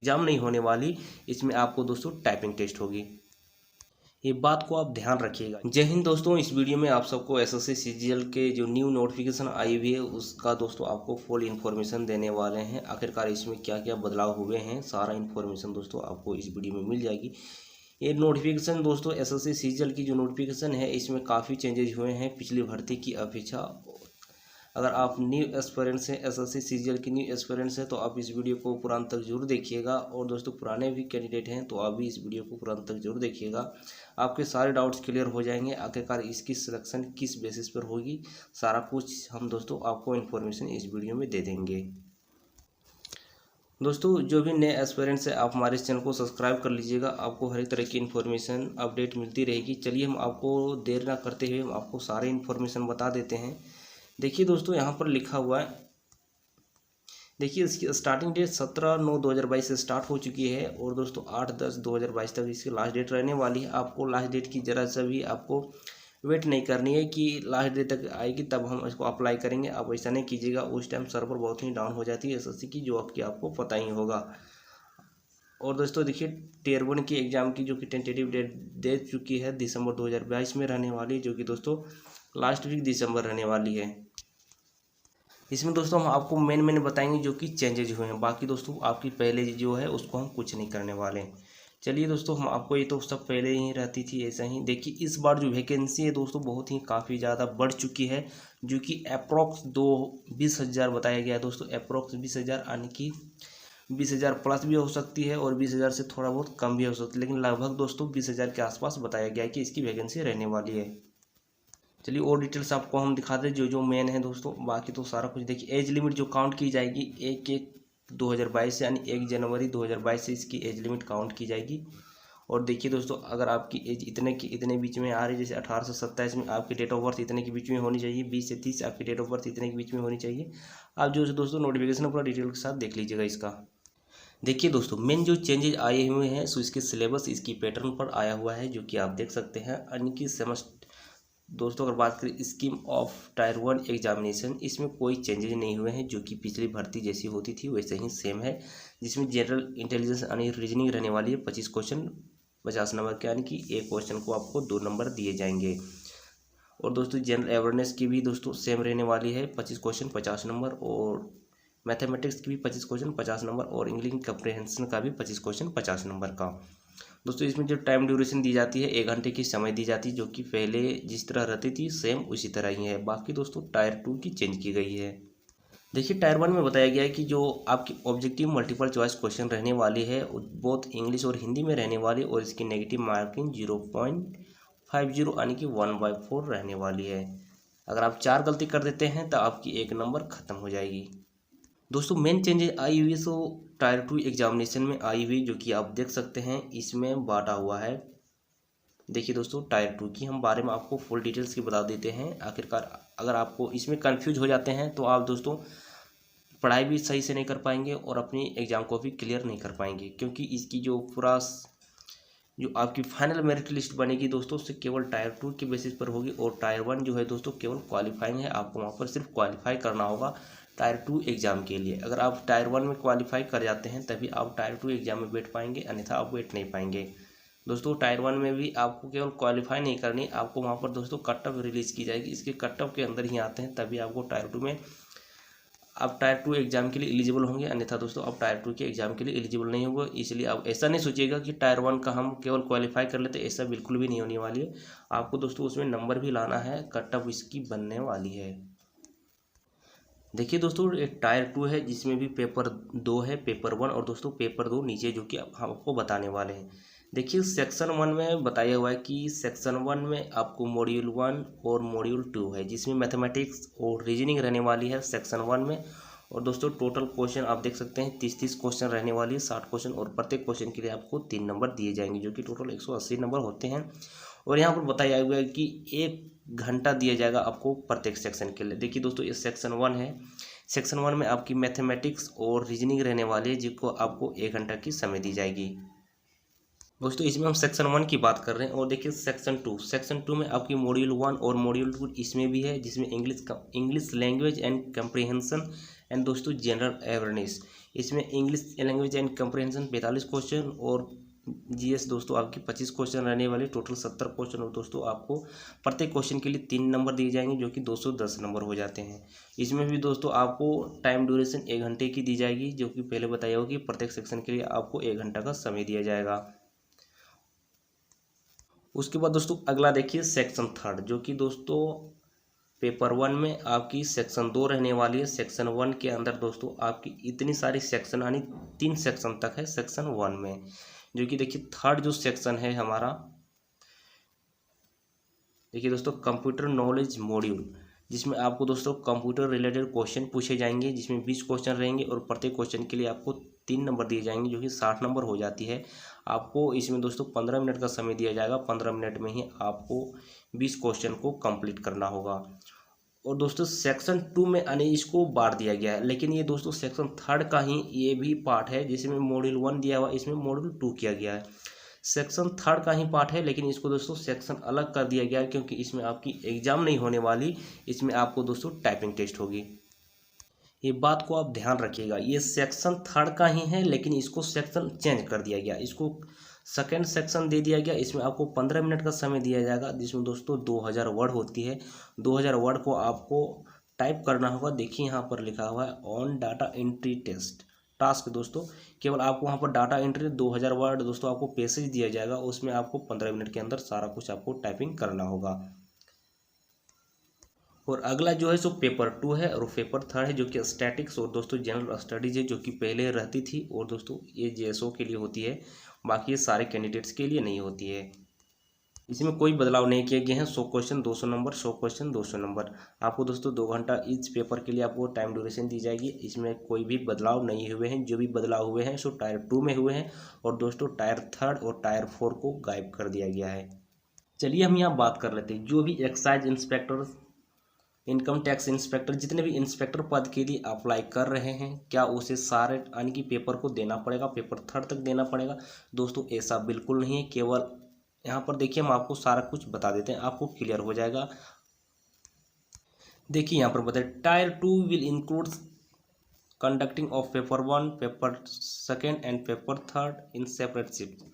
Exam नहीं होने वाली, इसमें आपको दोस्तों टाइपिंग टेस्ट होगी। ये बात को आप ध्यान रखिएगा। जय हिंद दोस्तों, इस वीडियो में आप सबको एसएससी सीजीएल के जो न्यू नोटिफिकेशन आई हुई है उसका दोस्तों आपको फुल इन्फॉर्मेशन देने वाले हैं। आखिरकार इसमें क्या क्या बदलाव हुए हैं, सारा इन्फॉर्मेशन दोस्तों आपको इस वीडियो में मिल जाएगी। ये नोटिफिकेशन दोस्तों एसएससी सीजीएल की जो नोटिफिकेशन है इसमें काफ़ी चेंजेज हुए हैं पिछली भर्ती की अपेक्षा। अगर आप न्यू एस्पिरेंट्स हैं, एसएससी सीजीएल की न्यू एस्पिरेंट्स हैं, तो आप इस वीडियो को पूरा अंत तक जरूर देखिएगा। और दोस्तों पुराने भी कैंडिडेट हैं तो आप भी इस वीडियो को पूरा अंत तक जरूर देखिएगा, आपके सारे डाउट्स क्लियर हो जाएंगे। आखिरकार इसकी सिलेक्शन किस बेसिस पर होगी, सारा कुछ हम दोस्तों आपको इन्फॉर्मेशन इस वीडियो में दे देंगे। दोस्तों जो भी नए एस्पिरेंट्स हैं आप हमारे इस चैनल को सब्सक्राइब कर लीजिएगा, आपको हर एक तरह की इन्फॉर्मेशन अपडेट मिलती रहेगी। चलिए हम आपको देर ना करते हुए हम आपको सारे इन्फॉर्मेशन बता देते हैं। देखिए दोस्तों यहाँ पर लिखा हुआ है, देखिए इसकी स्टार्टिंग डेट 17/9/2022 से स्टार्ट हो चुकी है और दोस्तों 8/10/2022 तक इसकी लास्ट डेट रहने वाली है। आपको लास्ट डेट की ज़रा सा भी आपको वेट नहीं करनी है कि लास्ट डेट तक आएगी तब हम इसको अप्लाई करेंगे। आप ऐसा नहीं कीजिएगा, उस टाइम सर्वर बहुत ही डाउन हो जाती है एसएससी की, जो आपको पता ही होगा। और दोस्तों देखिए टियर 1 की एग्ज़ाम की जो कि टेंटेटिव डेट दे चुकी है दिसंबर 2022 में रहने वाली, जो कि दोस्तों लास्ट वीक दिसंबर रहने वाली है। इसमें दोस्तों हम आपको मेन बताएंगे जो कि चेंजेज हुए हैं। बाकी दोस्तों आपकी पहले जो है उसको हम कुछ नहीं करने वाले हैं। चलिए दोस्तों हम आपको, ये तो सब पहले ही रहती थी ऐसा ही। देखिए इस बार जो वैकेंसी है दोस्तों बहुत ही काफ़ी ज़्यादा बढ़ चुकी है, जो कि अप्रॉक्स 20,000 बताया गया है दोस्तों। अप्रॉक्स 20,000 यानी कि 20,000 प्लस भी हो सकती है और 20,000 से थोड़ा बहुत कम भी हो सकती है, लेकिन लगभग दोस्तों 20,000 के आसपास बताया गया है कि इसकी वैकेंसी रहने वाली है। चलिए और डिटेल्स आपको हम दिखा दें जो जो मेन है दोस्तों। बाकी तो सारा कुछ देखिए, एज लिमिट जो काउंट की जाएगी 1/1/2022 से, यानी 1 जनवरी 2022 से इसकी एज लिमिट काउंट की जाएगी। और देखिए दोस्तों अगर आपकी एज इतने की इतने बीच में आ रही है, जैसे 18 से 27 में आपकी डेट ऑफ बर्थ इतने के बीच में होनी चाहिए, 20 से 30 आपकी डेट ऑफ बर्थ इतने के बीच में होनी चाहिए। आप जो है दोस्तों नोटिफिकेशन पूरा डिटेल के साथ देख लीजिएगा इसका। देखिए दोस्तों मेन जो चेंजेज आए हुए हैं सो इसके सिलेबस इसकी पैटर्न पर आया हुआ है, जो कि आप देख सकते हैं। यानी कि सेमेस्टर दोस्तों अगर बात करें स्कीम ऑफ टायर 1 एग्जामिनेशन, इसमें कोई चेंजेज नहीं हुए हैं, जो कि पिछली भर्ती जैसी होती थी वैसे ही सेम है। जिसमें जनरल इंटेलिजेंस यानी रीजनिंग रहने वाली है 25 क्वेश्चन 50 नंबर के, यानी कि एक क्वेश्चन को आपको 2 नंबर दिए जाएंगे। और दोस्तों जनरल अवेयरनेस की भी दोस्तों सेम रहने वाली है 25 क्वेश्चन 50 नंबर, और मैथमेटिक्स की भी 25 क्वेश्चन 50 नंबर, और इंग्लिश कंप्रिहेंशन का भी 25 क्वेश्चन 50 नंबर का। दोस्तों इसमें जो टाइम ड्यूरेशन दी जाती है 1 घंटे की समय दी जाती है, जो कि पहले जिस तरह रहती थी सेम उसी तरह ही है। बाकी दोस्तों टायर 2 की चेंज की गई है। देखिए टायर 1 में बताया गया है कि जो आपकी ऑब्जेक्टिव मल्टीपल चॉइस क्वेश्चन रहने वाली है बोथ इंग्लिश और हिंदी में रहने वाली, और इसकी नेगेटिव मार्किंग 0.50 यानी कि 1/4 रहने वाली है। अगर आप 4 गलती कर देते हैं तो आपकी 1 नंबर खत्म हो जाएगी। दोस्तों मेन चेंजेस आई हुई सो टायर 2 एग्जामिनेशन में आई हुई, जो कि आप देख सकते हैं इसमें बांटा हुआ है। देखिए दोस्तों टायर 2 की हम बारे में आपको फुल डिटेल्स की बता देते हैं। आखिरकार अगर आपको इसमें कंफ्यूज हो जाते हैं तो आप दोस्तों पढ़ाई भी सही से नहीं कर पाएंगे और अपनी एग्ज़ाम को भी क्लियर नहीं कर पाएंगे, क्योंकि इसकी जो पूरा जो आपकी फाइनल मेरिट लिस्ट बनेगी दोस्तों उससे केवल टायर 2 के बेसिस पर होगी, और टायर 1 जो है दोस्तों केवल क्वालिफाइंग है। आपको वहाँ पर सिर्फ क्वालिफाई करना होगा टायर 2 एग्ज़ाम के लिए। अगर आप टायर 1 में क्वालिफाई कर जाते हैं तभी आप टायर 2 एग्ज़ाम में बैठ पाएंगे, अन्यथा आप बैठ नहीं पाएंगे। दोस्तों टायर 1 में भी आपको केवल क्वालिफाई नहीं करनी, आपको वहाँ पर दोस्तों कट ऑफ रिलीज़ की जाएगी, इसके कट ऑफ के अंदर ही आते हैं तभी आपको टायर 2 में आप टायर 2 एग्जाम के लिए एलिजिबल होंगे, अन्यथा दोस्तों आप टायर 2 के एग्जाम के लिए एलिजिबल नहीं होंगे। इसलिए आप ऐसा नहीं सोचिएगा कि टायर 1 का हम केवल क्वालिफाई कर लेते, ऐसा बिल्कुल भी नहीं होने वाली है। आपको दोस्तों उसमें नंबर भी लाना है, कट ऑफ इसकी बनने वाली है। देखिए दोस्तों एक टायर 2 है जिसमें भी पेपर 2 है, पेपर 1 और दोस्तों पेपर 2 नीचे जो कि हम आपको बताने वाले हैं। देखिए सेक्शन 1 में बताया हुआ है कि सेक्शन 1 में आपको मॉड्यूल 1 और मॉड्यूल 2 है, जिसमें मैथमेटिक्स और रीजनिंग रहने वाली है सेक्शन 1 में। और दोस्तों टोटल क्वेश्चन आप देख सकते हैं 30 क्वेश्चन रहने वाली है, 60 क्वेश्चन, और प्रत्येक क्वेश्चन के लिए आपको 3 नंबर दिए जाएंगे, जो कि टोटल 180 नंबर होते हैं। और यहाँ पर बताया हुआ है कि 1 घंटा दिया जाएगा आपको प्रत्येक सेक्शन के लिए। देखिए दोस्तों ये सेक्शन 1 है, सेक्शन 1 में आपकी मैथमेटिक्स और रीजनिंग रहने वाली है, जिसको आपको 1 घंटा की समय दी जाएगी। दोस्तों इसमें हम सेक्शन 1 की बात कर रहे हैं। और देखिए सेक्शन 2 में आपकी मॉड्यूल 1 और मॉड्यूल 2 इसमें भी है, जिसमें English language and comprehension and दोस्तों जनरल अवेयरनेस, इसमें English language and comprehension 45 question और जीएस दोस्तों आपकी 25 क्वेश्चन रहने वाले, टोटल 70 क्वेश्चन। और दोस्तों आपको प्रत्येक क्वेश्चन के लिए 3 नंबर दिए जाएंगे जो कि 210 नंबर हो जाते हैं। इसमें भी दोस्तों आपको टाइम ड्यूरेशन 1 घंटे की दी जाएगी, जो कि पहले बताया होगा कि प्रत्येक सेक्शन के लिए आपको 1 घंटा का समय दिया जाएगा। उसके बाद दोस्तों अगला देखिए सेक्शन 3, जो कि दोस्तों पेपर 1 में आपकी सेक्शन 2 रहने वाली है। सेक्शन 1 के अंदर दोस्तों आपकी इतनी सारी सेक्शन यानी 3 सेक्शन तक है सेक्शन 1 में, जो कि देखिए 3rd जो सेक्शन है हमारा, देखिए दोस्तों कंप्यूटर नॉलेज मॉड्यूल, जिसमें आपको दोस्तों कंप्यूटर रिलेटेड क्वेश्चन पूछे जाएंगे, जिसमें 20 क्वेश्चन रहेंगे और प्रत्येक क्वेश्चन के लिए आपको 3 नंबर दिए जाएंगे, जो कि 60 नंबर हो जाती है। आपको इसमें दोस्तों 15 मिनट का समय दिया जाएगा, 15 मिनट में ही आपको 20 क्वेश्चन को कंप्लीट करना होगा। और दोस्तों सेक्शन 2 में यानी इसको बांट दिया गया है, लेकिन ये दोस्तों सेक्शन 3rd का ही ये भी पार्ट है, जिसमें मॉड्यूल 1 दिया हुआ, इसमें मॉड्यूल 2 किया गया है। सेक्शन 3rd का ही पार्ट है, लेकिन इसको दोस्तों सेक्शन अलग कर दिया गया है, क्योंकि इसमें आपकी एग्जाम नहीं होने वाली, इसमें आपको दोस्तों टाइपिंग टेस्ट होगी। ये बात को आप ध्यान रखिएगा, ये सेक्शन 3rd का ही है, लेकिन इसको सेक्शन चेंज कर दिया गया, इसको सेकेंड सेक्शन दे दिया गया। इसमें आपको 15 मिनट का समय दिया जाएगा, जिसमें दोस्तों 2000 वर्ड होती है। 2000 वर्ड को आपको टाइप करना होगा। देखिए यहाँ पर लिखा हुआ है on data entry test task. दोस्तों केवल आपको वहाँ पर डाटा एंट्री 2000 वर्ड दोस्तों आपको पैसेज दिया जाएगा, उसमें आपको 15 मिनट के अंदर सारा कुछ आपको टाइपिंग करना होगा। और अगला जो है सो पेपर 2 है और पेपर 3rd है, जो कि स्टैटिक्स और दोस्तों जनरल स्टडीज है, जो कि पहले रहती थी और दोस्तों ये जेएसओ के लिए होती है, बाकी ये सारे कैंडिडेट्स के लिए नहीं होती है। इसमें कोई बदलाव नहीं किए गए हैं। 100 क्वेश्चन 200 नंबर, 100 क्वेश्चन 200 नंबर। आपको दोस्तों 2 घंटा इस पेपर के लिए आपको टाइम ड्यूरेशन दी जाएगी। इसमें कोई भी बदलाव नहीं हुए हैं, जो भी बदलाव हुए हैं सो टायर 2 में हुए हैं, और दोस्तों टायर 3rd और टायर 4 को गायब कर दिया गया है। चलिए हम यहाँ बात कर लेते हैं, जो भी excise inspector, income tax inspector, जितने भी इंस्पेक्टर पद के लिए अप्लाई कर रहे हैं, क्या उसे सारे यानी कि पेपर को देना पड़ेगा, पेपर 3rd तक देना पड़ेगा? दोस्तों ऐसा बिल्कुल नहीं है। केवल यहाँ पर देखिए हम आपको सारा कुछ बता देते हैं, आपको क्लियर हो जाएगा। देखिए यहाँ पर बताए tyre 2 will include conducting of paper 1, paper 2 and paper 3rd in separate shift.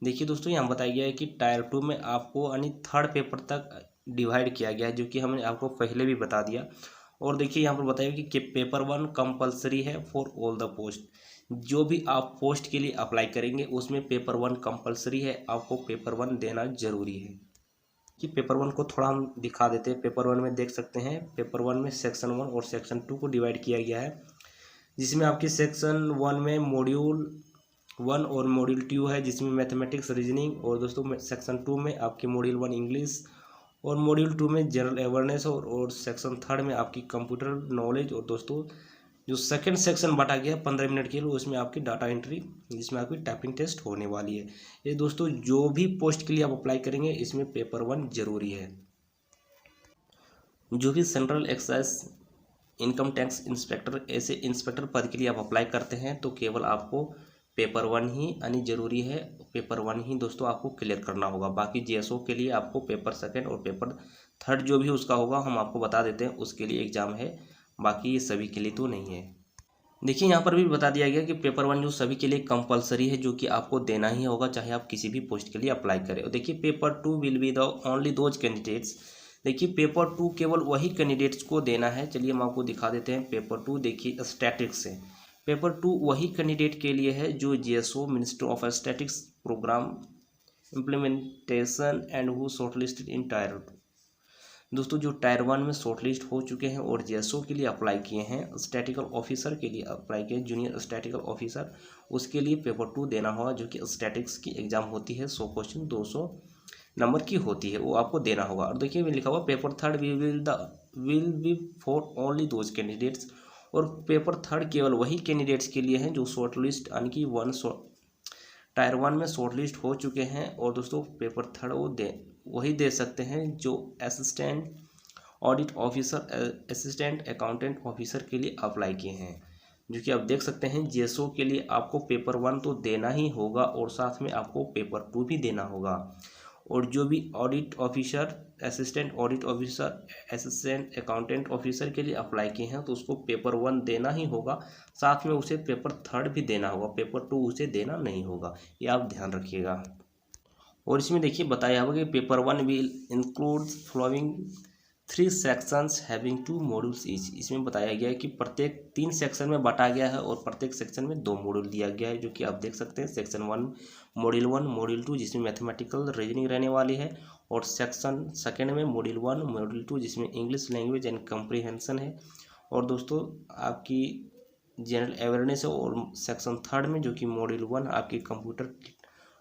देखिए दोस्तों यहाँ बताया गया है कि टायर 2 में आपको यानी 3rd पेपर तक डिवाइड किया गया है, जो कि हमने आपको पहले भी बता दिया। और देखिए यहाँ पर बताया कि पेपर 1 कंपलसरी है फॉर ऑल द पोस्ट। जो भी आप पोस्ट के लिए अप्लाई करेंगे उसमें पेपर 1 कंपलसरी है, आपको पेपर 1 देना जरूरी है। कि पेपर 1 को थोड़ा हम दिखा देते हैं। पेपर 1 में देख सकते हैं, पेपर 1 में सेक्शन 1 और सेक्शन 2 को डिवाइड किया गया है, जिसमें आपकी सेक्शन 1 में मॉड्यूल 1 और मॉड्यूल 2 है, जिसमें मैथमेटिक्स रीजनिंग, और दोस्तों सेक्शन 2 में आपकी मॉड्यूल 1 इंग्लिश, और मॉड्यूल 2 में जनरल अवेयरनेस, और सेक्शन 3rd में आपकी कंप्यूटर नॉलेज। और दोस्तों जो सेकंड सेक्शन बांटा गया 15 मिनट के लिए, उसमें आपकी डाटा एंट्री, जिसमें आपकी टाइपिंग टेस्ट होने वाली है। ये दोस्तों जो भी पोस्ट के लिए आप अप्लाई करेंगे इसमें पेपर 1 जरूरी है। जो भी central excise income tax inspector, ऐसे इंस्पेक्टर पद के लिए आप अप्लाई करते हैं, तो केवल आपको पेपर 1 ही यानी जरूरी है, पेपर 1 ही दोस्तों आपको क्लियर करना होगा। बाकी जेएसओ के लिए आपको पेपर 2 और पेपर 3rd जो भी उसका होगा हम आपको बता देते हैं, उसके लिए एग्जाम है, बाकी ये सभी के लिए तो नहीं है। देखिए यहाँ पर भी बता दिया गया कि पेपर 1 जो सभी के लिए कंपलसरी है, जो कि आपको देना ही होगा, चाहे आप किसी भी पोस्ट के लिए अप्लाई करें। और देखिए paper 2 will be the only those candidates. देखिए पेपर 2 केवल वही कैंडिडेट्स को देना है। चलिए हम आपको दिखा देते हैं। पेपर 2 देखिए स्टैटिक्स है। पेपर 2 वही कैंडिडेट के लिए है जो JSO minister of statics programme implementation and who shortlisted in tier 2। दोस्तों जो टायर 1 में शॉर्टलिस्ट हो चुके हैं और जेएसओ के लिए अप्लाई किए हैं, स्टैटिकल ऑफिसर के लिए अप्लाई किए, जूनियर स्टैटिकल ऑफिसर, उसके लिए पेपर 2 देना होगा, जो कि स्टैटिक्स की एग्जाम होती है, 100 क्वेश्चन 200 नंबर की होती है, वो आपको देना होगा। और देखिए लिखा हुआ paper 3rd will be for only those candidates. और पेपर 3rd केवल वही कैंडिडेट्स के लिए हैं जो शॉर्टलिस्ट यानी कि टायर 1 में शॉर्टलिस्ट हो चुके हैं। और दोस्तों पेपर 3rd वही दे सकते हैं जो assistant audit officer, assistant accountant officer के लिए अप्लाई किए हैं, जो कि आप देख सकते हैं। जेएसओ के लिए आपको पेपर 1 तो देना ही होगा और साथ में आपको पेपर 2 भी देना होगा। और जो भी audit officer, assistant audit officer, assistant accountant officer के लिए अप्लाई किए हैं तो उसको पेपर 1 देना ही होगा, साथ में उसे पेपर 3 भी देना होगा, पेपर 2 उसे देना नहीं होगा, ये आप ध्यान रखिएगा। और इसमें देखिए बताया हुआ कि paper 1 will include following 3 sections having 2 modules each. इसमें बताया गया है कि प्रत्येक 3 सेक्शन में बांटा गया है और प्रत्येक सेक्शन में 2 मॉड्यूल दिया गया है, जो कि आप देख सकते हैं। सेक्शन 1 मॉड्यूल 2 जिसमें मैथमेटिकल रीजनिंग रहने वाली है, और सेक्शन सेकेंड में मॉड्यूल 1 मॉड्यूल 2 जिसमें इंग्लिश लैंग्वेज एंड कंप्रीहेंशन है। और दोस्तों आपकी जनरल अवेयरनेस है। और सेक्शन 3 में जो कि मॉड्यूल 1 आपकी कंप्यूटर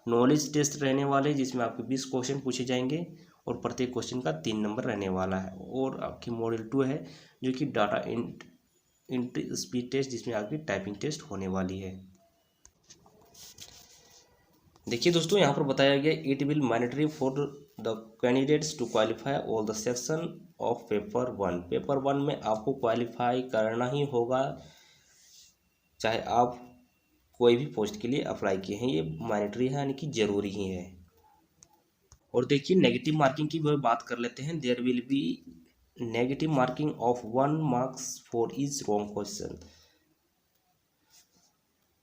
नॉलेज टेस्ट रहने वाले, जिसमें आपके 20 क्वेश्चन पूछे जाएंगे और प्रत्येक क्वेश्चन का 3 नंबर रहने वाला है। और आपकी मॉड्यूल 2 है जो कि डाटा एंट्री स्पीड टेस्ट, जिसमें आपकी टाइपिंग टेस्ट होने वाली है। देखिए दोस्तों यहाँ पर बताया गया it will mandatory for the candidates to qualify all the section of paper 1। Paper 1 में आपको क्वालिफाई करना ही होगा, चाहे आप कोई भी पोस्ट के लिए अप्लाई किए हैं, ये मैंडेटरी है, यानी कि जरूरी ही है। और देखिए नेगेटिव मार्किंग की भी बात कर लेते हैं। There will be negative marking of 1 marks for each wrong question,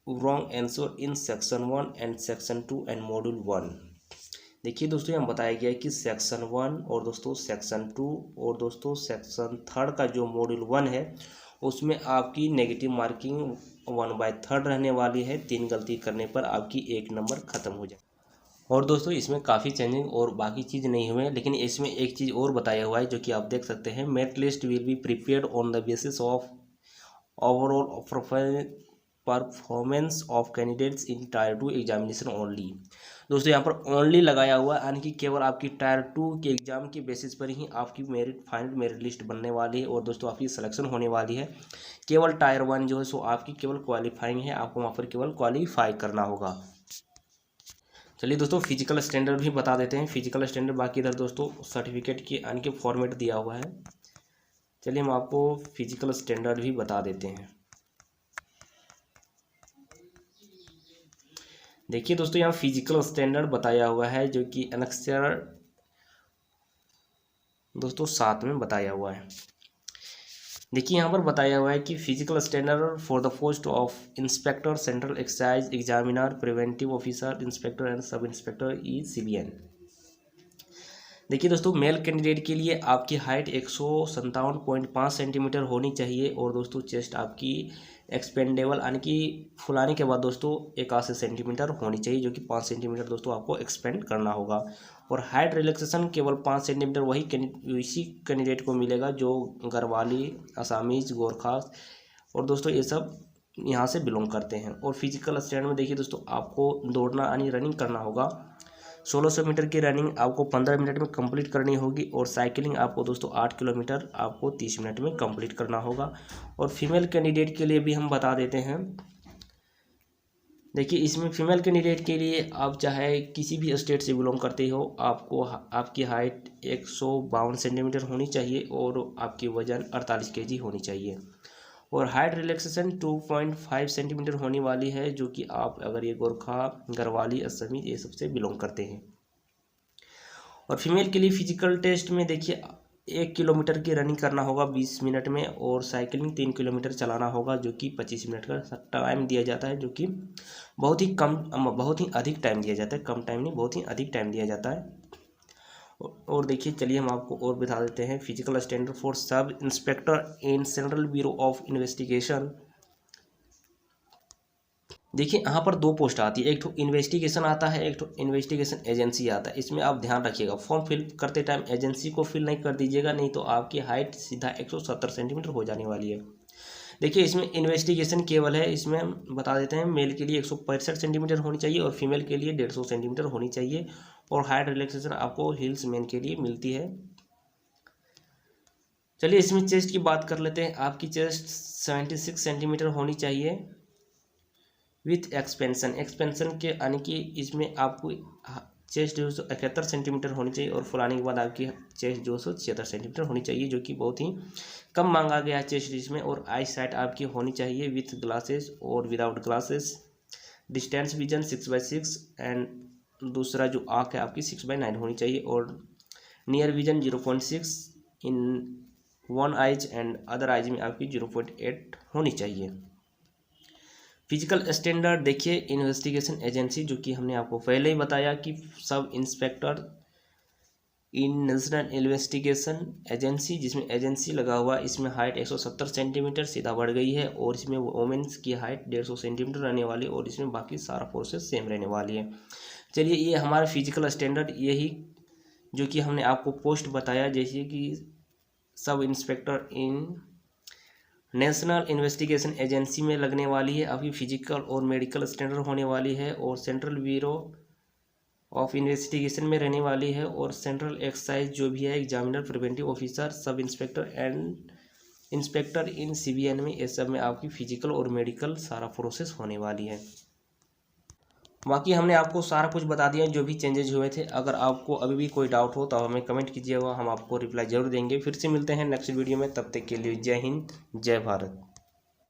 wrong answer in section 1 and section 2 and module 1। देखिए दोस्तों यहाँ बताया गया है कि सेक्शन 1 और दोस्तों सेक्शन 2 और दोस्तों सेक्शन 3 का जो मॉड्यूल 1 है उसमें आपकी नेगेटिव मार्किंग 1/3 रहने वाली है। 3 गलती करने पर आपकी 1 नंबर खत्म हो जाए। और दोस्तों इसमें काफ़ी चेंजिंग और बाकी चीज़ नहीं हुए हैं, लेकिन इसमें एक चीज़ और बताया हुआ है जो कि आप देख सकते हैं। Merit list will be prepared on the basis of overall performance of candidates in tier 2 examination only. दोस्तों यहाँ पर ओनली लगाया हुआ है, यानी कि केवल आपकी टायर 2 के एग्जाम के बेसिस पर ही आपकी फाइनल मेरिट लिस्ट बनने वाली है और दोस्तों आपकी सिलेक्शन होने वाली है। केवल टायर 1 जो है सो आपकी केवल क्वालिफाइंग है, आपको वहाँ पर केवल क्वालिफाई करना होगा। चलिए दोस्तों फिजिकल स्टैंडर्ड भी बता देते हैं। फिजिकल स्टैंडर्ड बाकी इधर दोस्तों सर्टिफिकेट की यानी कि फॉर्मेट दिया हुआ है। चलिए हम आपको फिजिकल स्टैंडर्ड भी बता देते हैं। देखिए दोस्तों यहाँ फिजिकल स्टैंडर्ड बताया हुआ है जो कि अनेक्सर दोस्तों 7 में बताया हुआ है। देखिए यहाँ पर बताया हुआ है कि physical standard for the post of inspector, central excise examiner, preventive officer, inspector and sub inspector E CBN। देखिए दोस्तों मेल कैंडिडेट के लिए आपकी हाइट 157.5 सेंटीमीटर होनी चाहिए और दोस्तों चेस्ट आपकी एक्सपेंडेबल यानी कि फुलाने के बाद दोस्तों 81 सेंटीमीटर होनी चाहिए, जो कि 5 सेंटीमीटर दोस्तों आपको एक्सपेंड करना होगा। और हाइट रिलैक्सेशन केवल 5 सेंटीमीटर इसी कैंडिडेट को मिलेगा जो गढ़वाली, असामीज, गोरखा और दोस्तों ये सब यहाँ से बिलोंग करते हैं। और फिजिकल स्टैंड में देखिए दोस्तों आपको दौड़ना यानी रनिंग करना होगा। 1600 मीटर की रनिंग आपको 15 मिनट में कंप्लीट करनी होगी और साइकिलिंग आपको दोस्तों 8 किलोमीटर आपको 30 मिनट में कंप्लीट करना होगा। और फीमेल कैंडिडेट के लिए भी हम बता देते हैं। देखिए इसमें फीमेल कैंडिडेट के लिए आप चाहे किसी भी स्टेट से बिलोंग करते हो, आपको आपकी हाइट 152 सेंटीमीटर होनी चाहिए और आपकी वजन 48 kg होनी चाहिए। और हाइट रिलैक्सेशन 2.5 सेंटीमीटर होने वाली है, जो कि आप अगर ये गोरखा, गढ़वाली, असमी ये सबसे बिलोंग करते हैं। और फीमेल के लिए फिजिकल टेस्ट में देखिए 1 किलोमीटर की रनिंग करना होगा 20 मिनट में और साइकिलिंग 3 किलोमीटर चलाना होगा, जो कि 25 मिनट का टाइम दिया जाता है, जो कि बहुत ही अधिक टाइम दिया जाता है। कम टाइम नहीं, बहुत ही अधिक टाइम दिया जाता है। और देखिए चलिए हम आपको और बता देते हैं physical standard for sub inspector in central bureau of investigation. देखिए यहाँ पर 2 पोस्ट आती है, एक तो इन्वेस्टिगेशन आता है, एक तो इन्वेस्टिगेशन एजेंसी आता है। इसमें आप ध्यान रखिएगा फॉर्म फिल करते टाइम एजेंसी को फिल नहीं कर दीजिएगा, नहीं तो आपकी हाइट सीधा 170 सेंटीमीटर हो जाने वाली है। देखिए इसमें इन्वेस्टिगेशन केवल है, इसमें बता देते हैं मेल के लिए 165 सेंटीमीटर होनी चाहिए और फीमेल के लिए 150 सेंटीमीटर होनी चाहिए। और हाइट रिलैक्सेशन आपको हिल्स मैन के लिए मिलती है। चलिए इसमें चेस्ट की बात कर लेते हैं। आपकी चेस्ट 76 सेंटीमीटर होनी चाहिए विथ एक्सपेंशन के यानी कि इसमें आपको चेस्ट जो है 71 सेंटीमीटर होनी चाहिए और फुलाने के बाद आपकी चेस्ट जो है 76 सेंटीमीटर होनी चाहिए, जो कि बहुत ही कम मांगा गया है चेस्ट इसमें। और आई साइट आपकी होनी चाहिए विथ ग्लासेस और without glasses. Distance vision 6/6 and दूसरा जो आँख है आपकी 6/9 होनी चाहिए, और near vision 0.6 in one eyes and other eyes में आपकी 0.8 होनी चाहिए। फिजिकल स्टैंडर्ड देखिए, इन्वेस्टिगेशन एजेंसी जो कि हमने आपको पहले ही बताया कि सब इंस्पेक्टर इन नेशनल इन्वेस्टिगेशन एजेंसी, जिसमें एजेंसी लगा हुआ है, इसमें हाइट 170 सेंटीमीटर सीधा बढ़ गई है, और इसमें वोमेंस की हाइट 150 सेंटीमीटर रहने वाली है, और इसमें बाकी सारा प्रोसेस सेम रहने वाली है। चलिए, ये हमारा फिजिकल स्टैंडर्ड यही जो कि हमने आपको पोस्ट बताया, जैसे कि सब इंस्पेक्टर इन नेशनल इन्वेस्टिगेशन एजेंसी में लगने वाली है, अभी फिजिकल और मेडिकल स्टैंडर्ड होने वाली है, और सेंट्रल ब्यूरो ऑफ इन्वेस्टिगेशन में रहने वाली है, और सेंट्रल एक्साइज जो भी है examiner, preventive officer, sub inspector and inspector in CBN में, ये सब में आपकी फिजिकल और मेडिकल सारा प्रोसेस होने वाली है। बाकी हमने आपको सारा कुछ बता दिया जो भी चेंजेज हुए थे। अगर आपको अभी भी कोई डाउट हो तो हमें कमेंट कीजिएगा, हम आपको रिप्लाई जरूर देंगे। फिर से मिलते हैं नेक्स्ट वीडियो में, तब तक के लिए जय हिंद, जय भारत।